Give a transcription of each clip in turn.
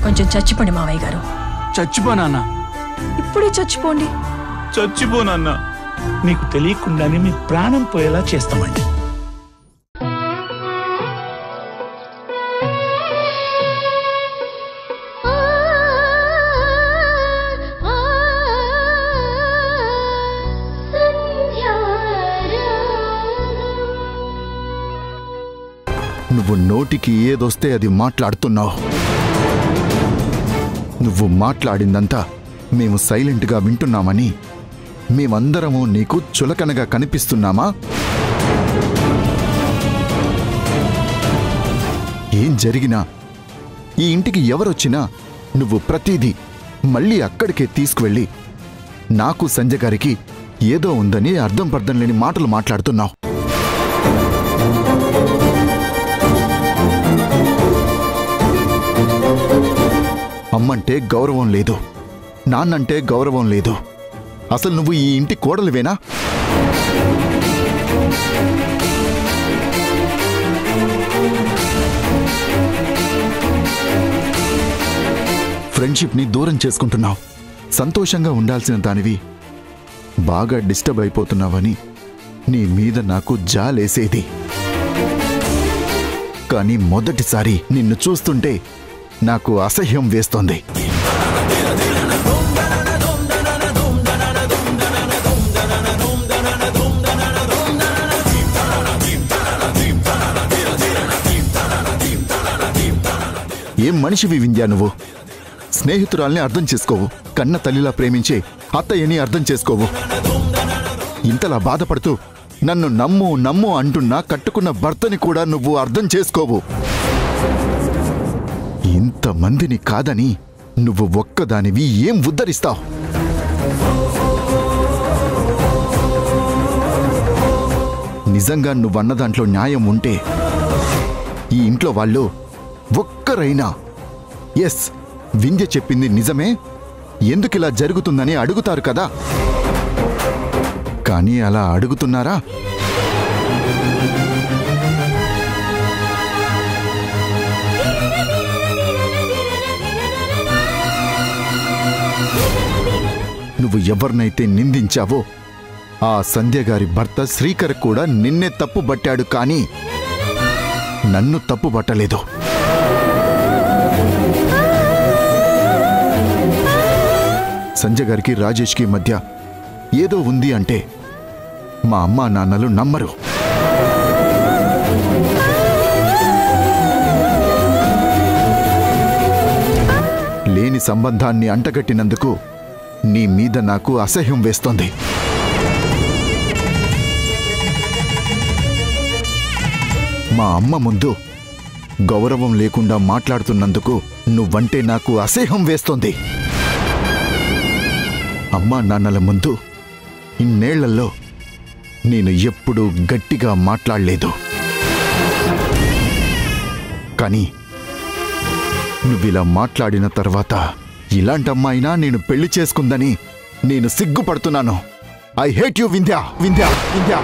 కొంచెం చచ్చిపోండి మావయ్య గారు. చచ్చిపోనా? ఇప్పుడే చచ్చిపోండి. చచ్చిపోనన్నా. మీకు తెలియకుండానే మీ ప్రాణం పోయేలా చేస్తామండి. నువ్వు నోటికి ఏదొస్తే అది మాట్లాడుతున్నావు. నువ్వు మాట్లాడిందంతా మేము సైలెంట్గా వింటున్నామని మేమందరము నీకు చులకనగా కనిపిస్తున్నామా? ఏం జరిగినా, ఈ ఇంటికి ఎవరొచ్చినా నువ్వు ప్రతిదీ మళ్ళీ అక్కడికే తీసుకువెళ్ళి నాకు సంజయ్ గారికి ఏదో ఉందని అర్థం పర్థం లేని మాటలు మాట్లాడుతున్నావు. అమ్మంటే గౌరవం లేదు, నాన్నంటే గౌరవం లేదు. అసలు నువ్వు ఈ ఇంటి కోడలివేనా? ఫ్రెండ్షిప్ని దూరం చేసుకుంటున్నావు. సంతోషంగా ఉండాల్సిన దానివి బాగా డిస్టర్బ్ అయిపోతున్నావని నీ మీద నాకు జాలేసేది. కానీ మొదటిసారి నిన్ను చూస్తుంటే నాకు అసహ్యం వేస్తోంది. ఏం మనిషివి వింధ్యా నువ్వు? స్నేహితురాల్ని అర్థం చేసుకోవు, కన్న తల్లిలా ప్రేమించే అత్తయ్యని అర్థం చేసుకోవు. ఇంతలా బాధపడుతూ నన్ను నమ్ము నమ్ము అంటున్నా కట్టుకున్న భర్తని కూడా నువ్వు అర్థం చేసుకోవు. ఇంతమందిని కాదని నువ్వు ఒక్కదానివి ఏం ఉద్ధరిస్తావు? నిజంగా నువ్వన్న దాంట్లో న్యాయం ఉంటే ఈ ఇంట్లో వాళ్ళు ఒక్కరైనా ఎస్ వింధ్య చెప్పింది నిజమే, ఎందుకిలా జరుగుతుందని అడుగుతారు కదా. కానీ అలా అడుగుతున్నారా? నువ్వు ఎవరినైతే నిందించావో ఆ సంధ్య గారి భర్త శ్రీకర్ కూడా నిన్నే తప్పు పట్టాడు, కానీ నన్ను తప్పు పట్టలేదు. సంజయ్ గారికి రాజేష్కి మధ్య ఏదో ఉంది అంటే మా అమ్మా నాన్నలు నమ్మరు. లేని సంబంధాన్ని అంటగట్టినందుకు నీ మీద నాకు అసహ్యం వేస్తోంది. మా అమ్మ ముందు గౌరవం లేకుండా మాట్లాడుతున్నందుకు నువ్వంటే నాకు అసహ్యం వేస్తోంది. అమ్మా నాన్నల ముందు ఇన్నేళ్లలో నేను ఎప్పుడూ గట్టిగా మాట్లాడలేదు. కానీ నువ్విలా మాట్లాడిన తర్వాత ఇలాంటి అమ్మాయినా నేను పెళ్లి చేసుకుందని నేను సిగ్గుపడుతున్నాను. I hate you Vindhya, Vindhya, Vindhya.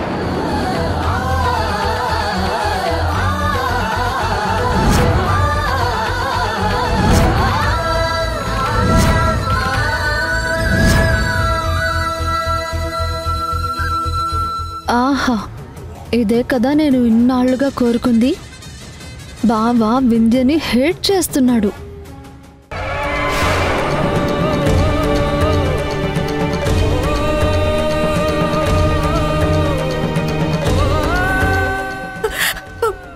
ఆహా, ఇదే కదా నేను ఇన్నాళ్లుగా కోరుకుంది. బావా వింధ్యని హేట్ చేస్తున్నాడు.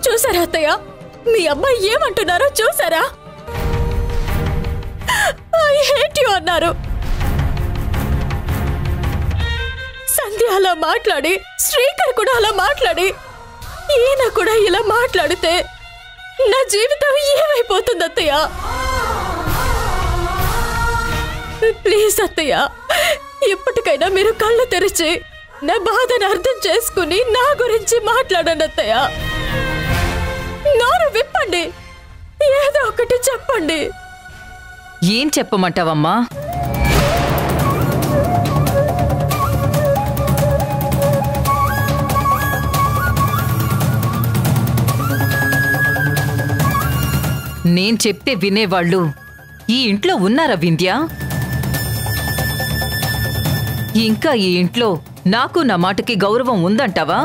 చూసారా అత్తయ్య, మీ అమ్మాయి ఏమంటున్నారో చూసారా? ఐ హేట్ యు అన్నారు. సంధ్య అలా మాట్లాడి, శ్రీకర్ కూడా అలా మాట్లాడి, ఈయన కూడా ఇలా మాట్లాడితే నా జీవితం ఏమైపోతుంది అత్తయ్య? ప్లీజ్ అత్తయ్య, ఇప్పటికైనా మీరు కళ్ళు తెరిచి నా బాధను అర్థం చేసుకుని నా గురించి మాట్లాడండి అత్తయ్య. నోరు విప్పండి, ఏదో ఒకటి చెప్పండి. ఏం చెప్పమంటావమ్మా? నేను చెప్తే వినేవాళ్ళు ఈ ఇంట్లో ఉన్నారా వింధ్య? ఇంకా ఈ ఇంట్లో నాకు నా మాటకి గౌరవం ఉందంటావా?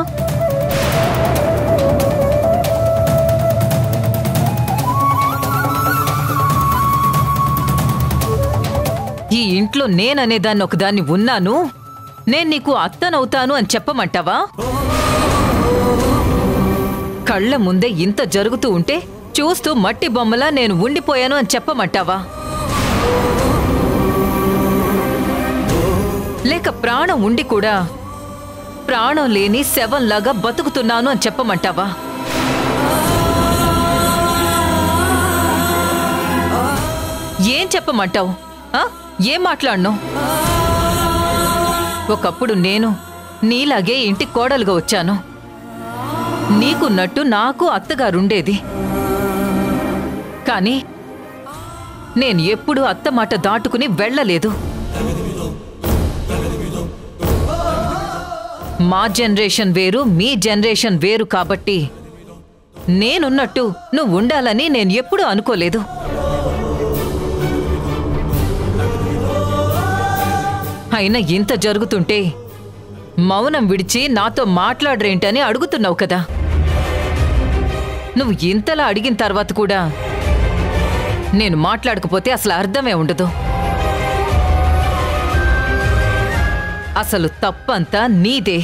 ఈ ఇంట్లో నేననేదాన్ని ఒకదాన్ని ఉన్నాను, నేను నీకు అత్తనవుతాను అని చెప్పమంటావా? కళ్ళ ముందే ఇంత జరుగుతూ ఉంటే చూస్తూ మట్టి బొమ్మలా నేను ఉండిపోయాను అని చెప్పమంటావా? లేక ప్రాణం ఉండి కూడా ప్రాణం లేని శవంలాగా బతుకుతున్నాను అని చెప్పమంటావా? ఏం చెప్పమంటావు? ఏం మాట్లాడను? ఒకప్పుడు నేను నీలాగే ఇంటి కోడలుగా వచ్చాను. నీకున్నట్టు నాకు అత్తగారుండేది. కానీ నేను ఎప్పుడూ అత్త మాట దాటుకుని వెళ్ళలేదు. మా జనరేషన్ వేరు, మీ జనరేషన్ వేరు కాబట్టి నేనున్నట్టు నువ్వు ఉండాలని నేను ఎప్పుడూ అనుకోలేదు. అయినా ఇంత జరుగుతుంటే మౌనం విడిచి నాతో మాట్లాడరేంటని అడుగుతున్నావు కదా. నువ్వు ఇంతలా అడిగిన తర్వాత కూడా నేను మాట్లాడకపోతే అసలు అర్థమే ఉండదు. అసలు తప్పంతా నీదే.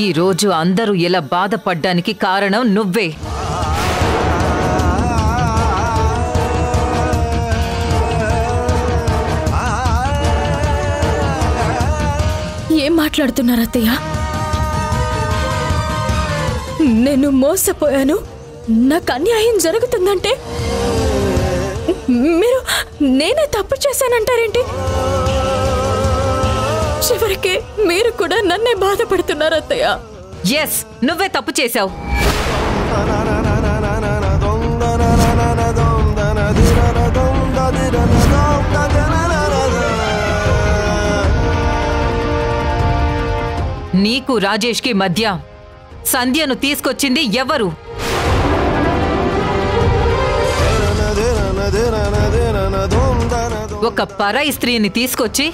ఈ రోజు అందరూ ఇలా బాధపడ్డానికి కారణం నువ్వే. ఏం మాట్లాడుతున్నారు అత్తయ్య? నేను మోసపోయాను, నాకు అన్యాయం జరుగుతుందంటే మీరు నేనే తప్పు చేశానంటారేంటి? చివరికి మీరు కూడా నన్నే బాధపడుతున్నారు అత్తయ్య. ఎస్, నువ్వే తప్పు చేశావు. నీకు రాజేష్కి మధ్య సంధ్యను తీసుకొచ్చింది ఎవరు? ఒక పరాయి స్త్రీని తీసుకొచ్చి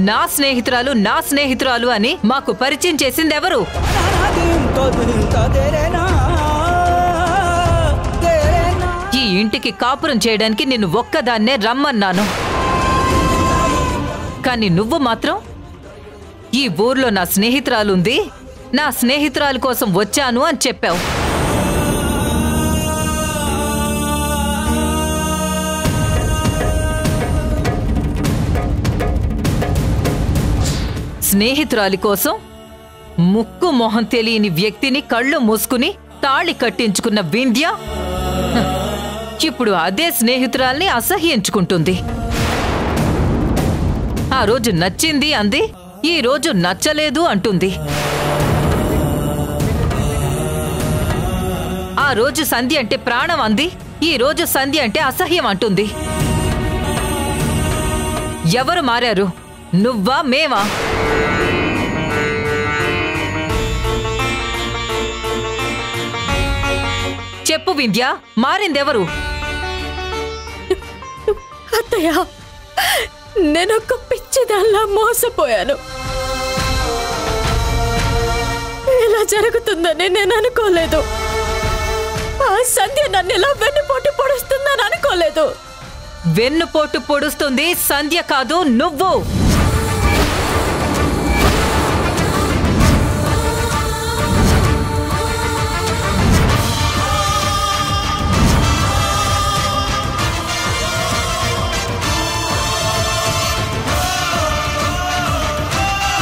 నా స్నేహితురాలు అని మాకు పరిచయం చేసింది ఎవరు? ఈ ఇంటికి కాపురం చేయడానికి నిన్ను ఒక్కదాన్నే రమ్మన్నాను. కానీ నువ్వు మాత్రం ఈ ఊర్లో నా స్నేహితురాలుంది, నా స్నేహితురాలు కోసం వచ్చాను అని చెప్పావు. స్నేహితురాలి కోసం ముక్కు మొహం తెలియని వ్యక్తిని కళ్ళు మూసుకుని తాళి కట్టించుకున్న వింధ్య ఇప్పుడు అదే స్నేహితురాల్ని అసహ్యించుకుంటుంది. ఆ రోజు నచ్చింది అంది, ఈ రోజు నచ్చలేదు అంటుంది. ఆ రోజు సంధ్య అంటే ప్రాణం అంది, ఈ రోజు సంధ్య అంటే అసహ్యం అంటుంది. ఎవరు మారారు? నువ్వా మేమా? చెప్పు వింధ్య, మారిందెవరు? అత్తయ్య, నేనొక పిచ్చిదాల్లా మోసపోయాను. ఇలా జరుగుతుందని నేను అనుకోలేదు. ఆ సంధ్య నన్ను ఇలా వెన్నుపోటు పొడుస్తుందని అనుకోలేదు. వెన్నుపోటు పొడుస్తుంది సంధ్య కాదు, నువ్వు.